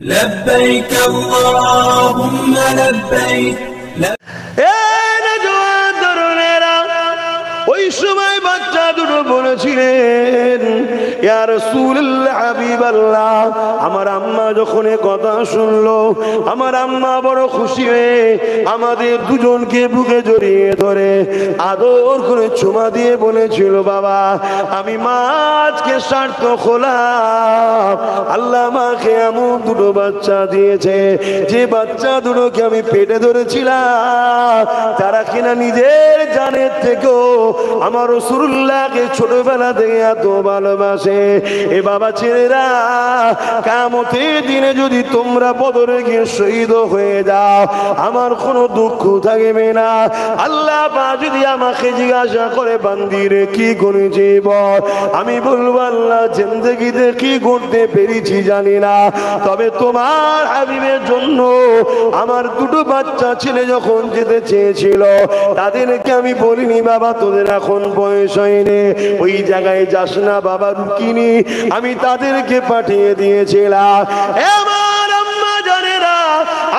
لبيك اللهم لبيك ওই সময় বাচ্চা দুটো বলেছিলেন, ইয়া রাসূলুল্লাহ হাবিবাল্লাহ, আমার আম্মা যখন এ কথা শুনলো, আমার আম্মা বড় খুশি হয়ে আমাদের দুজনকে বুকে জড়িয়ে ধরে আদর করে চুমা দিয়ে বলেছিল, বাবা আমি মাকে সার্থক হলাম, আল্লাহ আমাকে এমন দুটো বাচ্চা দিয়েছে যে বাচ্চা দুটোকে আমি পেটে ধরেছিলাম তারা কিনা নিজের জানের থেকেও আমার রাসূলুল্লাহকে ছোটবেলা থেকে এত ভালোবাসে। এ বাবা ছেলেরা, কিয়ামতের দিনে যদি তোমরা বদরে গিয়ে শহীদ হয়ে যাও আমার কোনো দুঃখ থাকবে না। আল্লাহ পাক যদি আমাকে জিজ্ঞাসা করে, বান্দিরে কি করেছি বল, আমি বলবো আল্লাহ জিন্দেগিতে কি করতে পেরেছি জানি না, তবে তোমার হাবিবের জন্য আমার দুটো বাচ্চা ছেলে যখন যেতে চেয়েছিল তাদেরকে আমি বলিনি, বাবা তোদের এখন বয়স হয়নি, ওই জায়গায় যাস না বাবা, রুকিনি, আমি তাদেরকে পাঠিয়ে দিয়েছিলাম। আমার আম্মা জানে না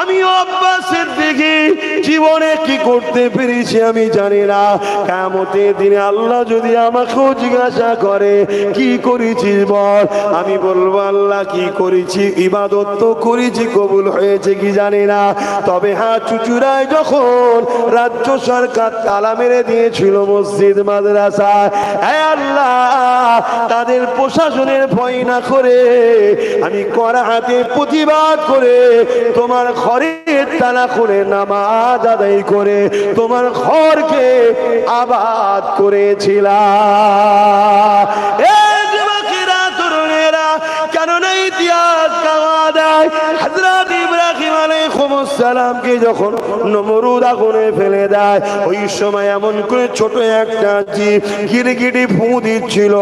আমি অভ্যাসের দিকে জীবনে কি করতে পেরেছি আমি জানি না। কিয়ামতের দিনে আল্লাহ যদি আমাকেও জিজ্ঞাসা করে কি করেছিস বল, আমি বলবো আল্লাহ কি করেছি, ইবাদত তো করেছি, কবুল হয়েছে কি জানি না, তবে হ্যাঁ চুচুড়ায় যখন রাজ্য সরকার তালা মেরে দিয়েছিল মসজিদ মাদ্রাসা, হে আল্লাহ তাদের প্রশাসনের ভয় না করে আমি কড়া হাতে প্রতিবাদ করে তোমার ঘরের তালা খুলে নামাজ আদায় করে তোমার ঘরকে আবাদ করেছিলাম। এই যুবকেরা, তরুণেরা, কেননা ইতিহাস কাওয়া দেয় হযরত ইব্রাহিম আলাইহিস সালামকে যখন নমরুদ আগুনে ফেলে দেয়, ওই সময় এমন করে ছোট একটা জীব গিরগিটি ফু দিচ্ছিল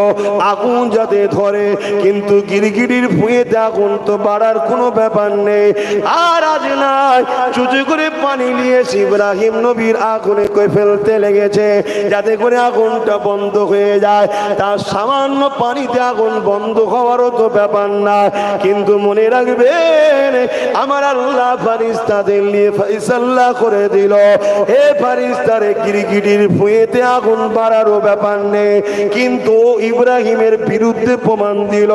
আগুন যাতে ধরে, কিন্তু গিরগিটির ফুঁয়েতে আগুন তো বাড়ার কোনো ব্যাপার নেই। আর আজ নাই চুচু করে পানি নিয়ে ইব্রাহিম নবীর আগুনে করে ফেলতে লেগেছে যাতে করে আগুনটা বন্ধ হয়ে যায়। তার সামান্য পানিতে আগুন বন্ধ হওয়ারও তো ব্যাপার না, কিন্তু মনে রাখবেন আমার আল্লাহ ফারিস্তাদের নিয়ে ফয়সালা করে দিল, হে ফারিস্তারে গিরগিটির ফুঁয়েতে আগুন বাড়ারও ব্যাপার নেই, কিন্তু ইব্রাহিমের বিরুদ্ধে প্রমাণ দিল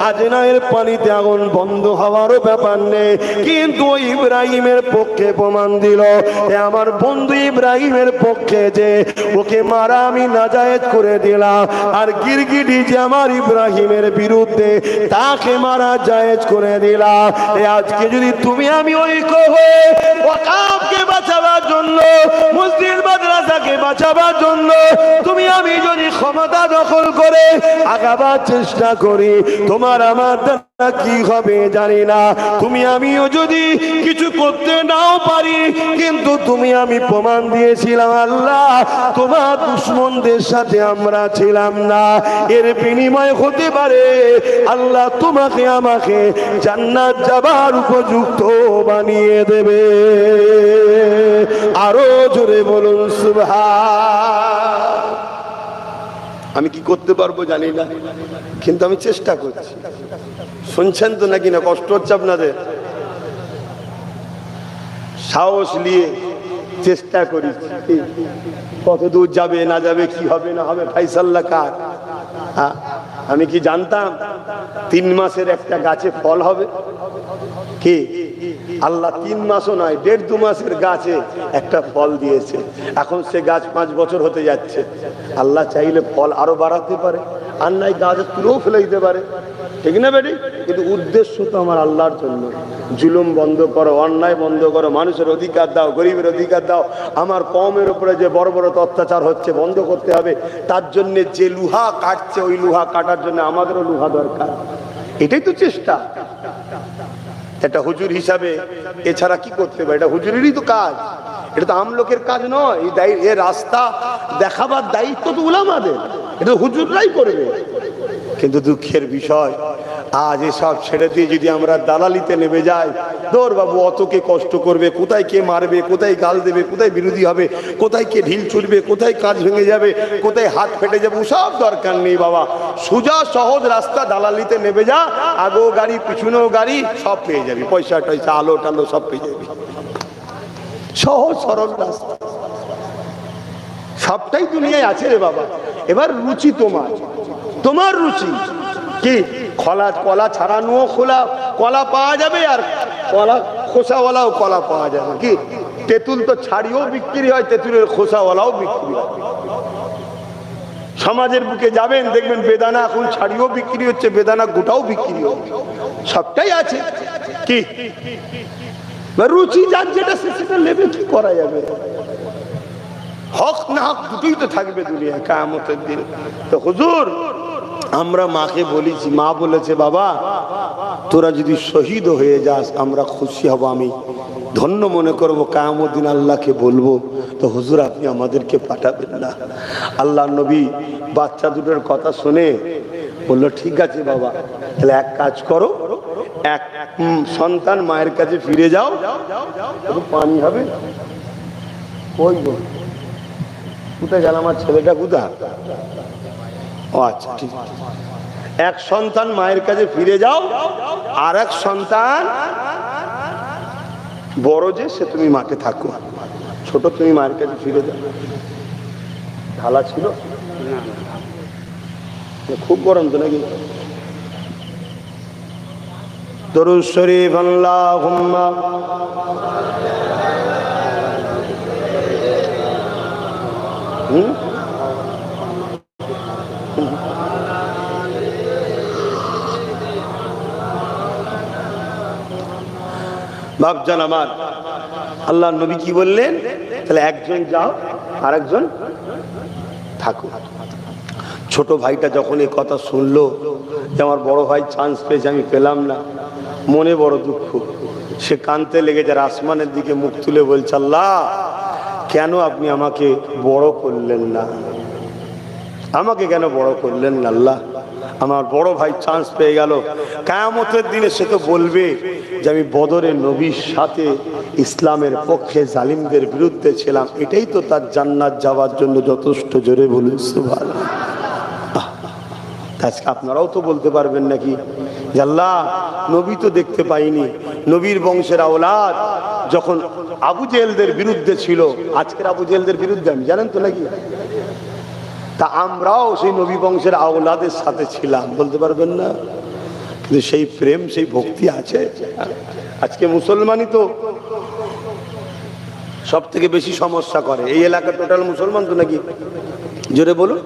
আজনায়ের পানিতে আগুন বন্ধ হওয়ারও ব্যাপার নেই, কিন্তু ইব্রাহিমের পক্ষে প্রমাণ দিল আমার বন্ধু ইব্রাহিমের পক্ষে যে ওকে মারা আমি নাজায়েজ করে দিলাম, আর গিরগিটি যে আমার ইব্রাহিমের বিরুদ্ধে তাকে মারা জায়েজ করে দিলাম। আজকে যদি তুমি আমি ঐক্য হয়ে ওয়াকাফকে বাঁচাবার জন্য, মসজিদ মাদ্রাসাকে বাঁচাবার জন্য তুমি আমি যদি ক্ষমতা দখল করে আগাবার চেষ্টা করি, তোমার আমার দ্বারা কি হবে জানি না, তুমি আমিও যদি কিছু করতে নাও পারি, কিন্তু তুমি আমি প্রমাণ দিয়েছিলাম আল্লাহ তোমার দুশমনদের সাথে আমরা ছিলাম না, এর বিনিময় হতে পারে আল্লাহ তোমাকে আমাকে জান্নাত যাবার উপযুক্ত বানিয়ে দেবে। আরো জোরে বলুন সুবহান। আমি কি করতে পারবো জানি না, কিন্তু আমি চেষ্টা করছি। শুনছেন তো নাকি না? কষ্ট হচ্ছে আপনাদের? সাহস নিয়ে চেষ্টা করি, কত দূর যাবে না যাবে, কি হবে না হবে ফাইসাল্লাহ কার। আমি কি জানতাম 3 মাসের একটা গাছে ফল হবে? কি আল্লাহ 3 মাসও নয় 1.5-2 মাসের গাছে একটা ফল দিয়েছে, এখন সে গাছ 5 বছর হতে যাচ্ছে। আল্লাহ চাইলে ফল আরো বাড়াতে পারে, আর নাই গাছে তুলেও ফেলে দিতে পারে, ঠিক না বেটি? কিন্তু উদ্দেশ্য তো আমার আল্লাহর জন্য। জুলুম বন্ধ করো, অন্যায় বন্ধ করো, মানুষের অধিকার দাও, গরিবের অধিকার দাও, আমার কওমের উপরে যে বড় বড় অত্যাচার হচ্ছে বন্ধ করতে হবে। তার জন্য যে লোহা কাটছে ওই লোহা কাটার জন্য আমাদেরও লোহা দরকার, এটাই তো চেষ্টা। একটা হুজুর হিসাবে এছাড়া কি করতে পারে? এটা হুজুরেরই তো কাজ, এটা তো আমলোকের কাজ নয়। এই রাস্তা দেখাবার দায়িত্ব তো উলামাদের, এটা হুজুররাই করবে। কিন্তু দুঃখের বিষয় আজ এসব ছেড়ে দিয়ে যদি আমরা দালালিতে নেমে যাই, দৌড় বাবু অত কে কষ্ট করবে, কোথায় কে মারবে, কোথায় গাল দেবে, কোথায় বিরোধী হবে, কোথায় কে ঢিল ছুটবে, কোথায় কাজ ভেঙে যাবে, কোথায় হাত ফেটে যাবে, সব দরকার নেই বাবা। সোজা সহজ রাস্তা দালালিতে নেমে যা, আগেও গাড়ি পিছনেও গাড়ি, সব পেয়ে যাবি, পয়সা টয়সা আলো টালো সব পেয়ে যাবি। সহজ সরল রাস্তা, সবটাই দুনিয়ায় আছে রে বাবা। এবার রুচি তোমার, তোমার রুচি কি? কলা ছাড়ানো কলা পাওয়া যাবে, আর কলা খোসাওয়ালাও কলা পাওয়া যাবে। কি তেঁতুল তো ছাড়িয়েও বিক্রি হয়, তেঁতুলের খোসাওয়ালাও বিক্রি হয়। সমাজের বুকে যাবেন দেখবেন বেদানা এখন ছাড়িয়েও বিক্রি হচ্ছে, বেদানা গোটাও বিক্রি হচ্ছে, সবটাই আছে। কি রুচি যার যেটা সেটা নেবে, কি করা যাবে? হক না হক দুটোই তো থাকবে দুনিয়ায় কিয়ামতের দিন। তো হুজুর আমরা মাকে বলেছি, মা বলেছে বাবা তোরা যদি শহীদ হয়ে যাস আমরা খুশি হব, আমি ধন্য মনে করবো, কিয়ামতের দিন আল্লাহকে বলবো। তো হুজুর আপনি আমাদেরকে পাঠাবেন না? আল্লাহ নবী বাচ্চা দুটোর কথা শুনে বললো ঠিক আছে বাবা, তাহলে এক কাজ করো, এক সন্তান মায়ের কাছে ফিরে যাও, পানি হবে। ওই কোথায় গেল আমার ছেলেটা, কোথায়? ও আচ্ছা ঠিক আছে, এক সন্তান মায়ের কাছে ফিরে যাও, আর এক সন্তান বড় যে সে তুমি মাঠে থাকো, ছোট তুমি মায়ের কাছে ফিরে যাও। ঢালা ছিল, খুব গরম তো নাকি? দরুদ শরীফ আল্লাহুম্মা বাপজান আমার, আল্লাহ নবী কি বললেন? তাহলে একজন যাও আর একজন থাকো। ছোট ভাইটা যখন এই কথা শুনলো যে আমার বড় ভাই চান্স পেয়েছে, আমি পেলাম না, মনে বড় দুঃখ। সে কাঁদতে লেগে যার আসমানের দিকে মুখ তুলে বলছে, আল্লাহ কেন আপনি আমাকে বড় করলেন না? আমাকে কেন বড় করলেন না আল্লাহ? আমার বড় ভাই চান্স পেয়ে গেল, কিয়ামতের দিনে সে তো বলবে যে আমি বদরের নবীর সাথে ইসলামের পক্ষে জালিমদের বিরুদ্ধে ছিলাম। এটাই তো তার জান্নাত যাওয়ার জন্য যথেষ্ট। জোরে বলুন সুবহানাল্লাহ। আজকে আপনারাও তো বলতে পারবেন নাকি যে আল্লাহ নবী তো দেখতে পাইনি, নবীর বংশের আওলাদ যখন আবু জেহেলদের বিরুদ্ধে ছিল, আজকের আবু জেহেলদের বিরুদ্ধে আমি, জানেন তো নাকি? তা আমরাও সেই নবী বংশের আওলাদের সাথে ছিলাম, বলতে পারবেন না? কিন্তু সেই প্রেম সেই ভক্তি আছে। আজকে মুসলমানই তো সব থেকে বেশি সমস্যা করে। এই এলাকা টোটাল মুসলমান তো নাকি? জোরে বলুন।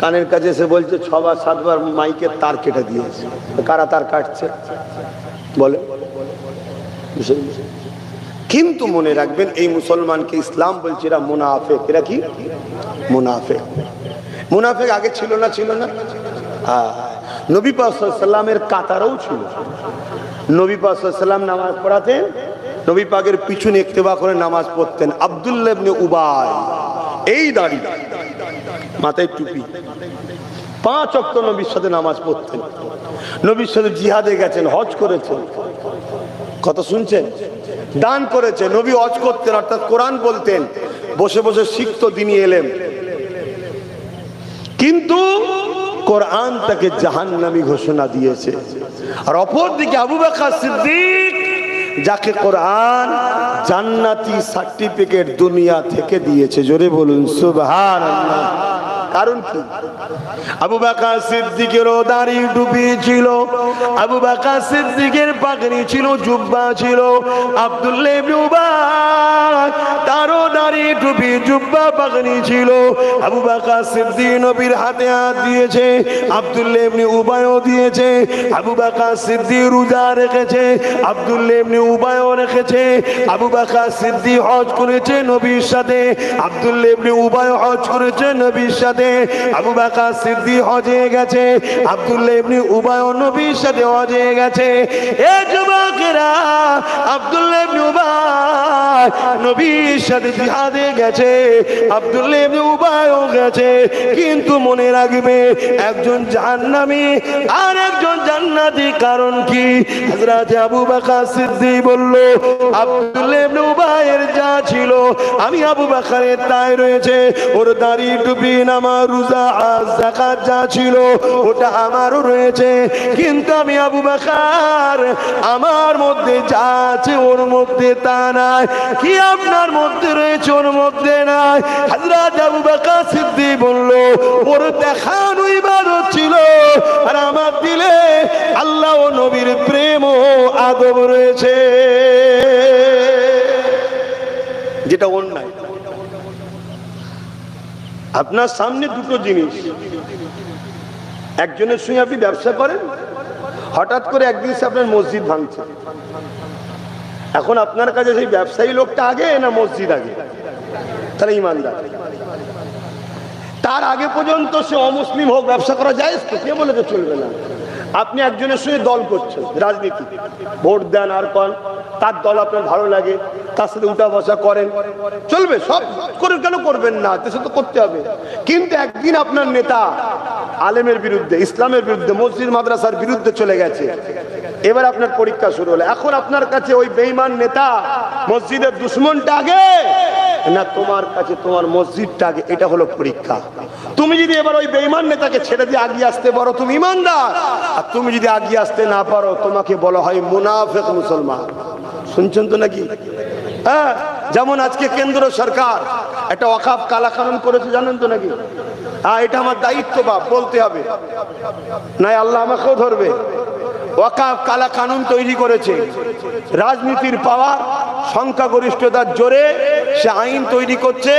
কানের কাছে এসে বলছে 6 বার 7 বার মাইকের তার কেটে দিয়েছে। কারা তার কাটছে বলে? কিন্তু মনে রাখবেন এই মুসলমানকে ইসলাম বলছে এরা মুনাফিক। এরা কি? মুনাফিক। মুনাফিক আগে ছিল না? ছিল না। নবী পাক সাল্লাল্লাহু আলাইহি ওয়াসাল্লামের কাতারেও ছিল। নবী পাক সাল্লাল্লাহু আলাইহি ওয়াসাল্লাম নামাজ পড়াতেন, নবী পাকের পিছনে ইক্তেবা করে নামাজ পড়তেন। আব্দুল্লাহ ইবনে উবাই, এই দাড়ি, মাথায় টুপি, 5 ওয়াক্ত নবীর সাথে নামাজ পড়তেন, নবীর সাথে জিহাদে গেছেন, হজ করেছেন। কথা শুনছেন? দান করেছে। নবী হজ করতেন, অর্থাৎ কোরআন বলতেন, বসে বসে শিখতো দ্বীনি ইলম। কিন্তু কোরআন তাকে জাহান্নামী ঘোষণা দিয়েছে। আর অপরদিকে আবু বকর সিদ্দিক, যাকে কোরআন জান্নাতি সার্টিফিকেট দুনিয়া থেকে দিয়েছে। জোরে বলুন সুবহানাল্লাহ। কারণ কি? আবু বকর সিদ্দিকেরও দাড়ি টুপি ছিল, আবু বকর সিদ্দিকের পাগড়ি ছিল, জুব্বা ছিল। আব্দুল্লাহ ইবনে উবাই, তারও দাড়ি টুপি জুব্বা পাগড়ি ছিল। আবু বকর সিদ্দিক নবীর হাতে হাত দিয়েছে, আব্দুল্লাহ ইবনে উবাইও দিয়েছে। আবু বকর সিদ্দিক রোজা রেখেছে, আব্দুল্লাহ ইবনে উবাইও রেখেছে। আবু বকর সিদ্দিক হজ করেছে নবীর সাথে, আব্দুল্লাহ ইবনে উবাই হজ করেছে নবীর সাথে। সাথে আবু বকর সিদ্দিক হজে গেছে, আব্দুল্লাহ ইবনে উবাই নবীর সাথে হজে গেছে। এ যুবকেরা, আব্দুল্লাহ ইবনে উবাই নবীর সাথে জিহাদে গেছে, আব্দুল্লাহ ইবনে উবাইও গেছে, কিন্তু মনে রাখবে একজন জাহান্নামী আর একজন জান্নাতি। কারণ কি? হযরত আবু বকর সিদ্দিক বলল, আব্দুল্লাহ ইবনে উবাইয়ের যা ছিল আমি আবু বকরের তাই রয়েছে, ওর দাড়ি টুপি নামাজ রোজা হজ যাকাত যা ছিল ওটা আমারও রয়েছে, কিন্তু আমি আবু বকর আমার মধ্যে যা আছে ওর মধ্যে তা নাই। কি আপনার মধ্যে রয়েছে ওর মধ্যে নাই? হযরত আবু বকর সিদ্দিক বলল, ওর দেখানো ইবাদত ছিল আর আমার দিলে আল্লাহ ও নবীর প্রেম ও আদব রয়েছে, যেটা অন্যায়। আপনার সামনে দুটো জিনিস, একজনের সঙ্গে আপনি ব্যবসা করেন, হঠাৎ করে একদিন আপনার মসজিদ ভাঙছে, এখন আপনার কাছে সেই ব্যবসায়ী লোকটা আগে না মসজিদ আগে? তাহলে ইমানদার। তার আগে পর্যন্ত সে অমুসলিম হোক, ব্যবসা করা যায় তো, কে বলে তো চলবে না? আপনি একজনের সঙ্গে দল করছেন, রাজনীতি, ভোট দেন আর পান, তার দল আপনার ভালো লাগে, তার সাথে উঠা বসা করেন, চলবে, সব করে কেন করবেন না? দেশে তো করতে হবে। কিন্তু একদিন আপনার নেতা আলেমের বিরুদ্ধে, ইসলামের বিরুদ্ধে, মসজিদ মাদ্রাসার বিরুদ্ধে চলে গেছে, এবার আপনার পরীক্ষা শুরু হলো। এখন আপনার কাছে ওই বেঈমান নেতা মসজিদের দুশমনটা আগে না তোমার কাছে তোমার মসজিদটা আগে? এটা হলো পরীক্ষা। তুমি যদি এবার ওই বেঈমান নেতাকে ছেড়ে দিয়ে আগিয়ে আসতে পারো, তুমি ইমানদার। আর তুমি যদি আগিয়ে আসতে না পারো, তোমাকে বলা হয় মুনাফিক মুসলমান। শুনছেন তো নাকি? হ্যাঁ, যেমন আজকে কেন্দ্র সরকার একটা ওয়াকফ কালা কানুন করেছে, জানেন তো নাকি? হ্যাঁ, এটা আমার দায়িত্ব, বাপ, বলতে হবে, নাই আল্লাহ আমাকেও ধরবে। ওয়াকফ কালা কানুন তৈরি করেছে, রাজনীতির পাওয়ার, সংখ্যাগরিষ্ঠতার জোরে সে আইন তৈরি করছে,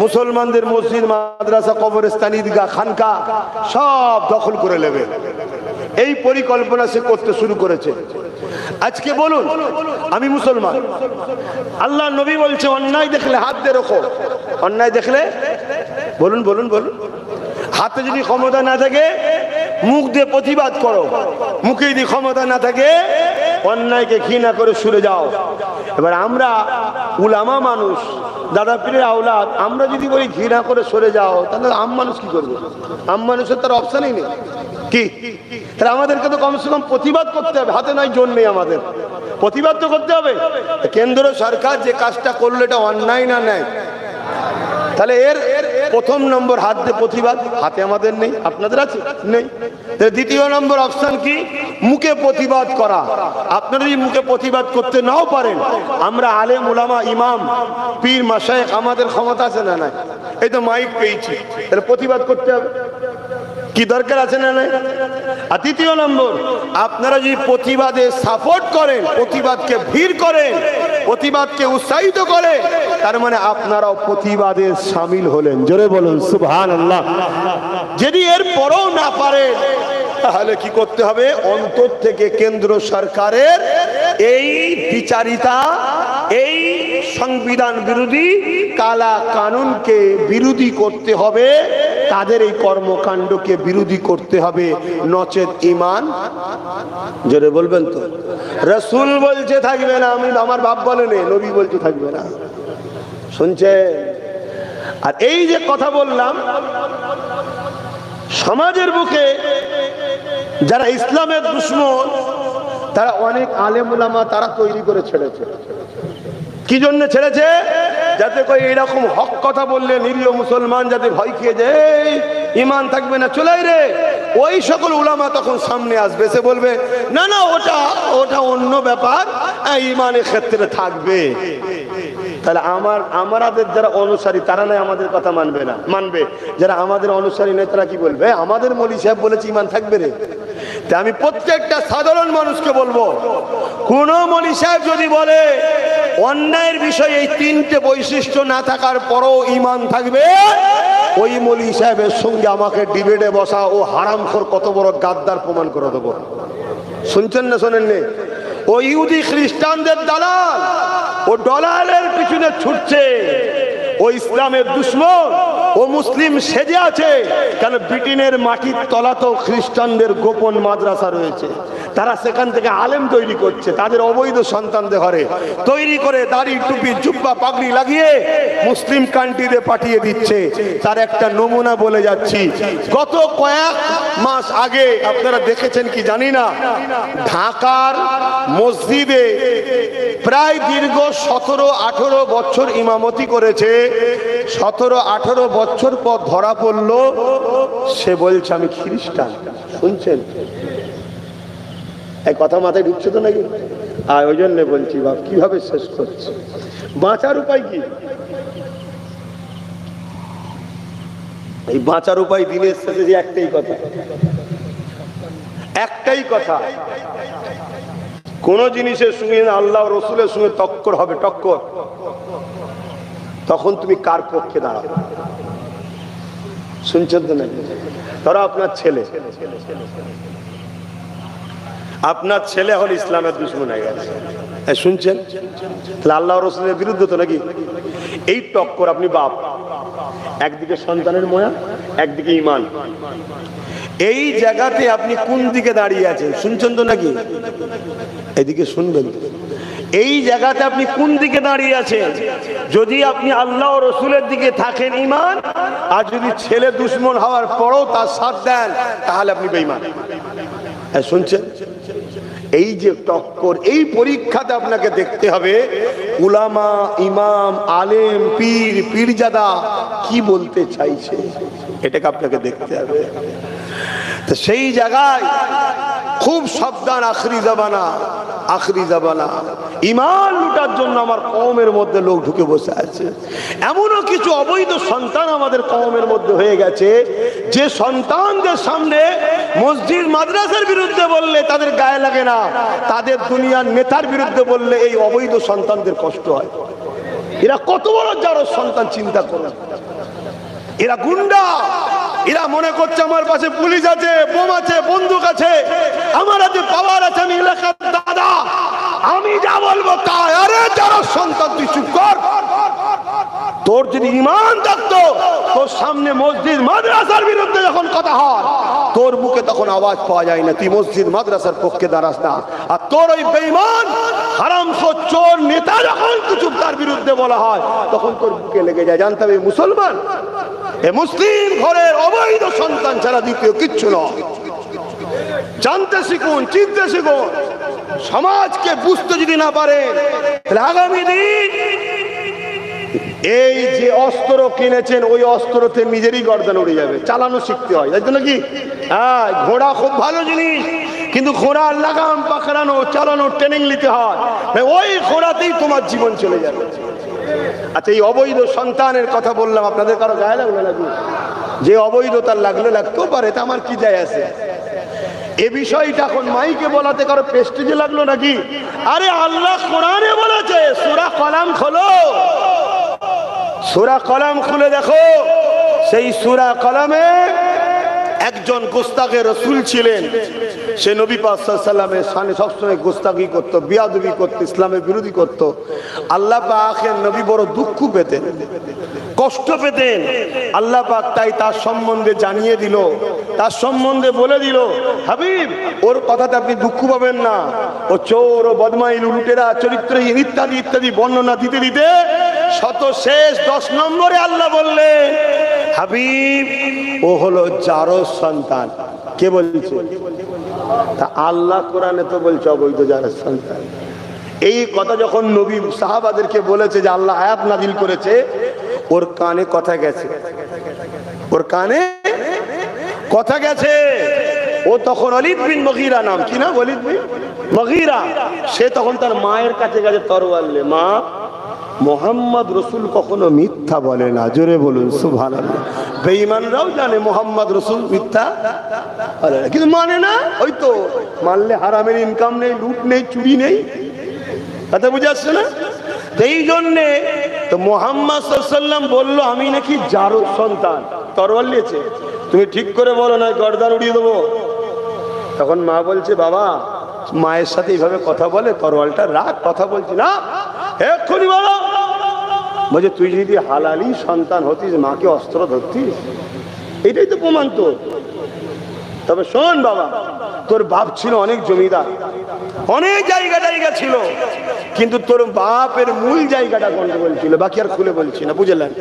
মুসলমানদের মসজিদ মাদ্রাসা কবরস্থান ঈদগাহ খানকা সব দখল করে নেবে। এই পরিকল্পনা সে করতে শুরু করেছে। আজকে বলুন, আমি মুসলমান, আল্লাহ নবী বলছে অন্যায় দেখলে হাত দিয়ে রোখো, অন্যায় দেখলে বলুন বলুন বলুন, হাতে যদি ক্ষমতা না থাকে মুখ দিয়ে প্রতিবাদ করো, মুখে যদি ক্ষমতা না থাকে অন্যায়কে ঘৃণা করে সরে যাও। এবার আমরা উলামা মানুষ, দাদা পীরের আওলাদ, আমরা যদি বলি ঘৃণা করে সরে যাও, তাহলে আম মানুষ কি করবে? আম মানুষের তার অপশনই নেই। কি তাহলে আমাদেরকে তো কমসে কম প্রতিবাদ করতে হবে, হাতে নাই জোর নেই, আমাদের প্রতিবাদ তো করতে হবে। কেন্দ্র সরকার যে কাজটা করলো এটা অন্যায় না নেয়? তাহলে এর প্রথম নম্বর হাত দিয়ে প্রতিবাদ, হাতে আমাদের নেই, আপনাদের আছে নেই। দ্বিতীয় নম্বর অপশন কি? মুখে প্রতিবাদ করা। আপনারা যদি মুখে প্রতিবাদ করতে নাও পারেন, আমরা আলেম উলামা ইমাম পীর মাশায়েখ, আমাদের ক্ষমতা আছে না নাই? এই তো মাইক পেয়েছি, তাহলে প্রতিবাদ করতে হবে, কি দরকার আছে না নাই? আর তৃতীয় নম্বর, আপনারা যদি প্রতিবাদে সাপোর্ট করেন, প্রতিবাদকে ভিড় করেন, প্রতিবাদকে উৎসাহিত করে, তার মানে আপনারাও প্রতিবাদে শামিল হলেন। জোরে বলুন সুবহানাল্লাহ। যদি এর পরেও না পারে, তাহলে কি করতে হবে? অন্তর থেকে কেন্দ্র সরকারের এই বিচারিতা, এই সংবিধান বিরোধী কালা কানুনকে বিরোধী করতে হবে, তাদের এই কর্মকাণ্ডকে বিরোধী করতে হবে, নচেত ঈমান। জোরে বলবেন তো? রাসূল বলছে থাকবে না, আমি আমার বাপ বলেনি, নবী বলছে থাকবে না। শুনছেন? আর এই যে কথা বললাম, সমাজের বুকে যারা ইসলামের দুশমন, তারা অনেক আলেম উলামা তারা তৈরি করে ছেড়েছে। কি জন্য ছেড়েছে? যাতে করে এরকম হক কথা বললে নিরীহ মুসলমান যাতে ভয় খেয়ে যায়, ঈমান থাকবে না, চলে রে, ওই সকল উলামা তখন সামনে আসবে, সে বলবে না না ওটা অন্য ব্যাপার, ঈমানের ক্ষেত্রে থাকবে। তাহলে আমাদের যারা অনুসারী তারা নয় আমাদের কথা মানবে, যারা আমাদের অনুসারী নয় তারা কি বলবে? আমাদের মৌলী সাহেব বলেছে ঈমান থাকবে রে। তাই আমি প্রত্যেকটা সাধারণ মানুষকে বলবো, কোন মৌলী সাহেব যদি বলে অন্যায়ের বিষয়ে এই তিনটে বৈশিষ্ট্য না থাকার পরও ঈমান থাকবে, ওই মৌলী সাহেবের সঙ্গে আমাকে ডিবেটে বসা, ও হারামখোর কত বড় গাদ্দার প্রমাণ করে দেবো। শুনছেন না শোনেননি? ও ইহুদি খ্রিস্টানদের দালাল, ও ডলারের পিছনে ছুটছে, ও ইসলামের দুশমন, ও মুসলিম সেজে আছে, কারণ ব্রিটেনের মাটির তলাতেও খ্রিস্টানদের গোপন মাদ্রাসা রয়েছে। তারা সেখান থেকে আলেম তৈরি করছে, তাদের অবৈধ সন্তানদের ঘরে তৈরি করে দাড়ি টুপি জুব্বা পাগড়ি লাগিয়ে মুসলিম কান্ট্রিতে পাঠিয়ে দিচ্ছে। তার একটা নমুনা বলে যাচ্ছি। গত কয়েক মাস আগে আপনারা দেখেছেন কি জানি না, ঢাকার মসজিদে প্রায় দীর্ঘ 17-18 বছর ইমামতি করেছে। 17-18 বছর পর ধরা পড়লো, সে বলছে আমি খ্রিস্টান। শুনছেন এই কথা মাথায় ঢুকছে তো নাকি? আর ওই জন্য বলছি বাপ, কিভাবে শেষ করছে, বাঁচার উপায় কি? এই বাঁচার উপায় দিনের শেষে যে একটাই কথা, একটাই কথা, কোন জিনিসের সঙ্গে আল্লাহ রসুলের সঙ্গে টক্কর হবে, টক্কর, তখন তুমি কার পক্ষে দাঁড়াবে? শুনছেন তো নাকি? ধরো আপনার ছেলে এখন ইসলামের দুশমন হয়ে গেছে, শুনছেন? তাহলে আল্লাহ রসুলের বিরুদ্ধে তো নাকি? এই টক্কর, আপনি বাপ, একদিকে সন্তানের মায়া, একদিকে ঈমান, এই জায়গাতে আপনি কোন দিকে দাঁড়িয়ে আছেন? শুনছেন তো নাকি? এদিকে শুনবেন। এই জায়গাতে আপনি কোন দিকে দাঁড়িয়ে আছেন? যদি আপনি আল্লাহ ও রসুলের দিকে থাকেন ঈমান, আর যদি ছেলে দুশমন হওয়ার পরেও তার সাথ দেন, তাহলে আপনি বেঈমান। শুনছেন? এই যে টক্কর, এই পরীক্ষাতে আপনাকে দেখতে হবে উলামা, ইমাম, আলেম, পীর, পীরজাদা কি বলতে চাইছে, এটাকে আপনাকে দেখতে হবে। তো সেই জায়গায় খুব সাবধান। আখরি জামানা ঈমান লুটার জন্য আমার কওমের মধ্যে লোক ঢুকে বসে আছে। এমনও কিছু অবৈধ সন্তান আমাদের কওমের মধ্যে হয়ে গেছে, যে সন্তানদের সামনে মসজিদ মাদ্রাসার বিরুদ্ধে বললে তাদের গায়ে লাগে না, তাদের দুনিয়ার নেতার বিরুদ্ধে বললে এই অবৈধ সন্তানদের কষ্ট হয়। এরা কত বড় যার সন্তান, চিন্তা করুন। এরা গুন্ডা, এরা মনে করছে আমার পাশে পুলিশ আছে, বোম আছে, বন্দুক আছে, আমার হাতে পাওয়ার আছে, আমি এলাকার দাদা, আমি যা বলবো তাই। আরে যারা সন্তান, তুই চুপ কর। তোর যদি ঈমান থাকতো, তোর সামনে মসজিদ মাদ্রাসার বিরুদ্ধে যখন কথা হয়, তোর মুখে তখন আওয়াজ পাওয়া যায় না, তুই মসজিদ মাদ্রাসার পক্ষে দাঁড়াস না। আর তোর ওই বেঈমান হারামখোর চোর নেতা যখন কিছু তার বিরুদ্ধে বলা হয়, তখন তোর বুকে লেগে যায়। জানতে হবে মুসলমান, এ মুসলিম ঘরের অবৈধ সন্তান ছাড়া দ্বিতীয় কিচ্ছু নয়। জানতে শিখুন, চিনতে শিখুন। সমাজকে বুঝতে যদি না পারে, তাহলে আগামী দিন এই যে অস্ত্র কিনেছেন, ওই অস্ত্রতে নিজেরই গর্দান উড়ে যাবে। চালানো শিখতে হয়, তাই তো নাকি? হ্যাঁ, ঘোড়া খুব ভালো জিনিস, কিন্তু ঘোড়ার লাগাম পাকড়ানো, চালানো ট্রেনিং নিতে হয়। ওই ঘোড়াতেই তোমার জীবন চলে যাবে। আচ্ছা, এই অবৈধ সন্তানের কথা বললাম, আপনাদের কারো গায়ে লাগলো নাকি? যে অবৈধ তার লাগলে লাগতেও পারে, তা আমার কি যায় আছে? এ বিষয়টা এখন মাইকে বলাতে কারো প্রেস্টিজে লাগলো নাকি? আরে আল্লাহ কোরআনে বলেছে, সূরা কলাম খোলো, সূরা কলাম খুলে দেখো। সেই সূরা কলামে একজন গোস্তাকে রসুল ছিলেন, সে নবী পাক সাল্লাল্লাহু আলাইহি ওয়াসাল্লামের শানে সবসময় গোস্তাকি করতো, বিয়াদবি করতো, ইসলামের বিরোধী করতো। আল্লাহ পাকের নবী বড় দুঃখ পেতেন, কষ্ট পেতেন। আল্লাহ পাক তাই তার সম্বন্ধে জানিয়ে দিল, তার সম্বন্ধে বলে দিল, হাবিব, ওর কথাতে আপনি দুঃখ পাবেন না। ও চোর, ও বদমাইল, লুটেরা, চরিত্রহীন ইত্যাদি ইত্যাদি বর্ণনা দিতে দিতে শত শেষ 10 নম্বরে আল্লাহ বললেন, হাবিব, ও হলো জারজ সন্তান। কে বলছে? তা আল্লাহ কোরআনে তো বলছে অবৈধ জারজ সন্তান। এই কথা যখন নবী সাহাবাদেরকে বলেছে, যে আল্লাহ আয়াত নাজিল করেছে, ওর কানে কথা গেছে, ওর কানে কথা গেছে। ও তখন ওয়ালিদ বিন মুগীরা, নাম কি না, ওয়ালিদ বিন মুগীরা, সে তখন তার মায়ের কাছে গেছে তরোয়াল নিয়ে, মা, মোহাম্মদ রসুল কখনো মিথ্যা বলে না। জোরে বলুন সুবহানাল্লাহ। বেঈমানরাও জানে মোহাম্মদ রসুল মিথ্যা বলে না, কিন্তু মানে না। ওই তো মানলে হারামের ইনকাম নেই, লুট নেই, চুরি নেই। কথা বুঝে আসছে না? এই জন্যে তো মোহাম্মদ সাল্লাল্লাহু আলাইহি ওয়াসাল্লাম বললো, আমি নাকি জারজ সন্তান। তরোয়াল নিয়েছে, তুমি ঠিক করে বলো, না গর্দান উড়িয়ে দেবো। তখন মা বলছে, বাবা, মায়ের সাথে এইভাবে কথা বলে, তরোয়ালটা রাখ, কথা বলছি না, এক্ষুনি বলো। বলছে তুই যদি হালালি সন্তান হতিস মাকে অস্ত্র ধরতিস, এটাই তো প্রমাণ তো। তবে শোন বাবা, তোর বাপ ছিল অনেক জমিদার, অনেক জায়গা ছিল, কিন্তু তোর বাপের মূল জায়গাটা গন্ডগোল ছিল। বাকি আর খুলে বলছি না, বুঝলেন?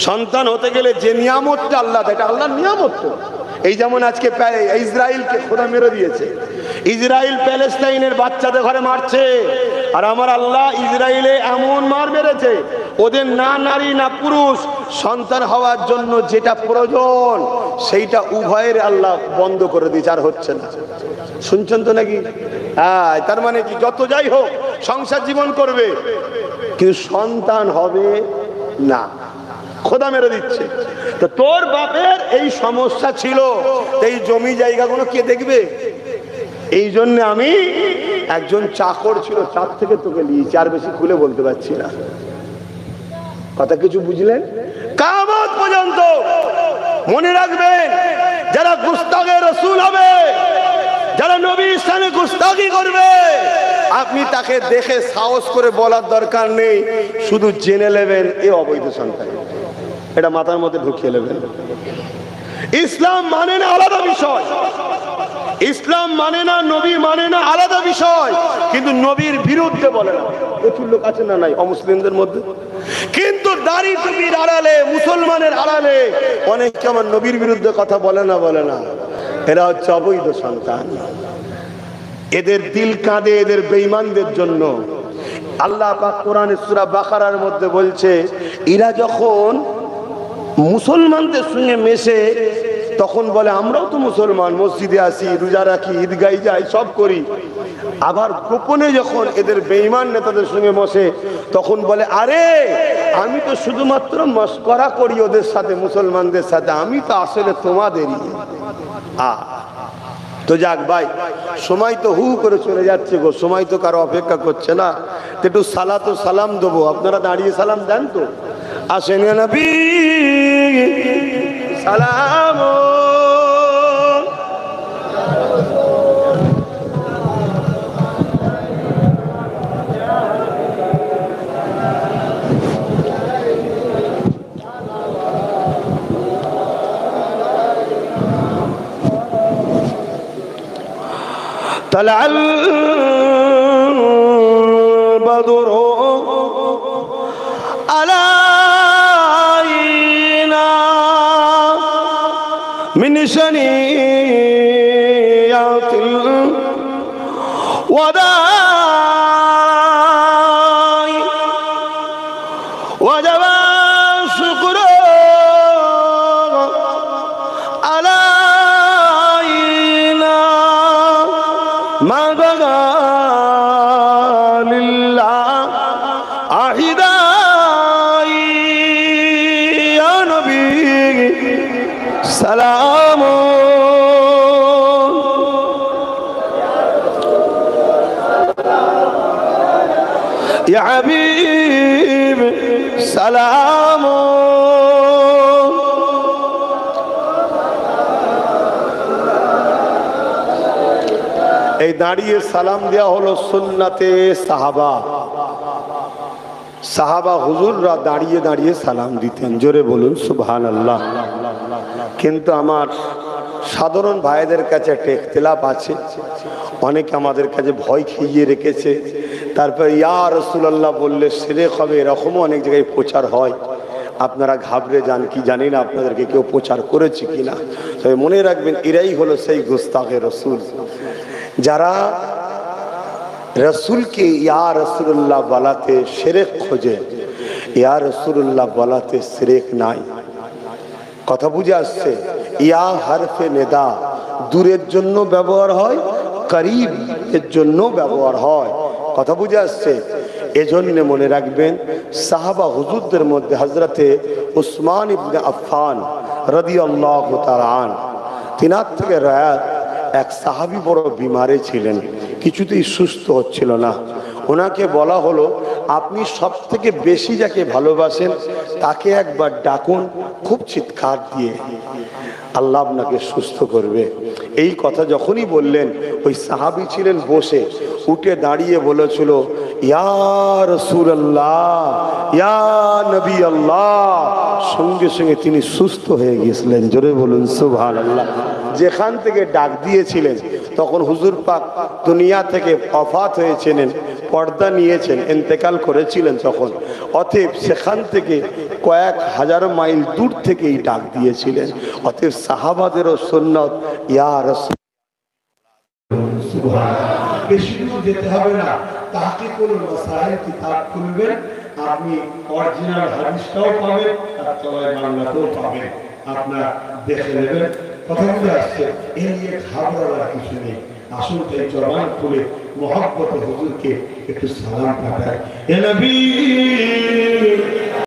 সন্তান হতে গেলে যে নিয়ামতটা আল্লাহ, এটা আল্লাহর নিয়ামত তো। এই যেমন আজকে ইসরায়েলকে খোদা মেরে দিয়েছে, ইসরায়েল প্যালেস্টাইনের বাচ্চাদের ঘরে মারছে, আর আমার আল্লাহ ইসরায়েলে এমন মার মেরেছে, ওদের না নারী না পুরুষ সন্তান হওয়ার জন্য যেটা প্রয়োজন সেইটা উভয়ের আল্লাহ বন্ধ করে দিয়েছে, আর হচ্ছে না। শুনছেন তো নাকি? হ্যাঁ, তার মানে কি, যত যাই হোক সংসার জীবন করবে কিন্তু সন্তান হবে না, খোদা মেরে দিচ্ছে। তো তোর বাপের এই সমস্যা ছিল, এই জমি জায়গাগুলো কে দেখবে? এই জন্য আমি একজন চাকর ছিল, চার থেকে তোকে নিয়েছি, আর বেশি খুলে বলতে পারছি না। কথা কিছু বুঝলেন? কিয়ামত পর্যন্ত মনে রাখবেন, যারা গুস্তাখে রাসূল হবে, যারা নবীর সামনে গুস্তাখি করবে, আপনি তাকে দেখে সাহস করে বলার দরকার নেই, শুধু জেনে নেবেন এ অবৈধ সন্তান। এটা মাথার মধ্যে ঢুকিয়ে নেবেন। ইসলাম মানে না আলাদা বিষয়, ইসলাম মানে না, নবী মানে না আলাদা বিষয়, কিন্তু নবীর বিরুদ্ধে বলে না। প্রচুর লোক আছে না নাই অমুসলিমদের মধ্যে, কিন্তু দাড়ি টুপির আড়ালে, মুসলমানের আড়ালে অনেকে আমার নবীর বিরুদ্ধে কথা বলে না। এরা হচ্ছে অবৈধ সন্তান। এদের দিল কাঁদে এদের বেঈমানদের জন্য। আল্লাহ পাক কোরআনে সূরা বাকারার মধ্যে বলছে, এরা যখন মুসলমানদের সঙ্গে মেশে তখন বলে আমরাও তো মুসলমান, মসজিদে আসি, রোজা রাখি, ঈদগাহে যাই, সব করি। আবার গোপনে যখন এদের বেঈমান নেতাদের সঙ্গে বসে তখন বলে আরে আমি তো শুধুমাত্র মশকরা করি ওদের সাথে, মুসলমানদের সাথে, আমি তো আসলে তোমাদেরই। তো যাক ভাই, সময় তো হু করে চলে যাচ্ছে গো, সময় তো কারো অপেক্ষা করছে না। একটু সালাত ও সালাম দেবো, আপনারা দাঁড়িয়ে সালাম দেন তো। আসেন নবী সালাম, طلع البدر علينا من شنيعة الوداع وجب الشكر علينا ما بقى لله أحداء يا نبي سلام يا حبيب سلام এই দাঁড়িয়ে সালাম দেওয়া হলো সুন্নাতে সাহাবা। সাহাবা হুজুররা দাঁড়িয়ে দাঁড়িয়ে সালাম দিতেন, জোরে বলুন সুবহানাল্লাহ। কিন্তু আমার সাধারণ ভাইদের কাছে একটা ইখতিলাফ আছে, অনেকে আমাদের কাছে ভয় খেয়ে রেখেছে, তারপর ইয়া রাসূলুল্লাহ বললে শিরক হবে, এরকমও অনেক জায়গায় প্রচার হয়। আপনারা ঘাবড়ে যান কি জানি না আপনাদেরকে কেউ প্রচার করেছে কিনা। তবে মনে রাখবেন এরাই হলো সেই গুস্তাখে রাসূল, যারা রসুলকে ইয়া রাসূলুল্লাহ বলাতে শিরক খোঁজে, ইয়া রাসূলুল্লাহ বলাতে শিরক নাই। কথা বুঝে আসছে? ইয়া হরফে নেদা দূরের জন্য ব্যবহার হয়, করিব এর জন্য ব্যবহার হয়। কথা বুঝে আসছে? এজন্য মনে রাখবেন সাহাবা হুজুরদের মধ্যে হযরতে উসমান ইবনে আফফান রাদিয়াল্লাহু তাআলা আনহু, তিনার থেকে রায়াত এক সাহাবী বড় বিমারে ছিলেন, কিছুতেই সুস্থ হচ্ছিল না। ওনাকে বলা হলো আপনি সব থেকে বেশি যাকে ভালোবাসেন তাকে একবার ডাকুন, খুব চিৎকার দিয়ে, আল্লাহ আপনাকে সুস্থ করবে। এই কথা যখনই বললেন ওই সাহাবী ছিলেন বসে, উঠে দাঁড়িয়ে বলেছিল ইয়া রাসূলুল্লাহ, ইয়া নবী আল্লাহ, সঙ্গে সঙ্গে তিনি সুস্থ হয়ে গিয়েছিলেন। জোরে বলুন সুবহানাল্লাহ। যেখান থেকে ডাক দিয়েছিলেন তখন হুজুর পাক দুনিয়া থেকে ওফাত হয়েছিলেন, পর্দা নিয়েছেন, ইন্তেকাল করেছিলেন তখন। অতএব সেখান থেকে কয়েক হাজার মাইল দূর থেকেই ডাক দিয়েছিলেন। অতএব সাহাবাদেরও সুন্নত ইয়া রাসূল। বেশি দূর যেতে হবে না, তাহকিকুল মাসাইল কিতাব খুলবেন, আপনি অরিজিনাল হাদিসটাও পাবেন আর তলায় বাংলাতেও পাবেন, আপনারা দেখে নেবেন। কথা বুঝে আসছে? এই নিয়ে ঘাবড়াবার কিছু নেই। আসুন তাই জবান খুলে মহব্বতে হুজুরকে একটু সালাম পাঠাই। এ নবী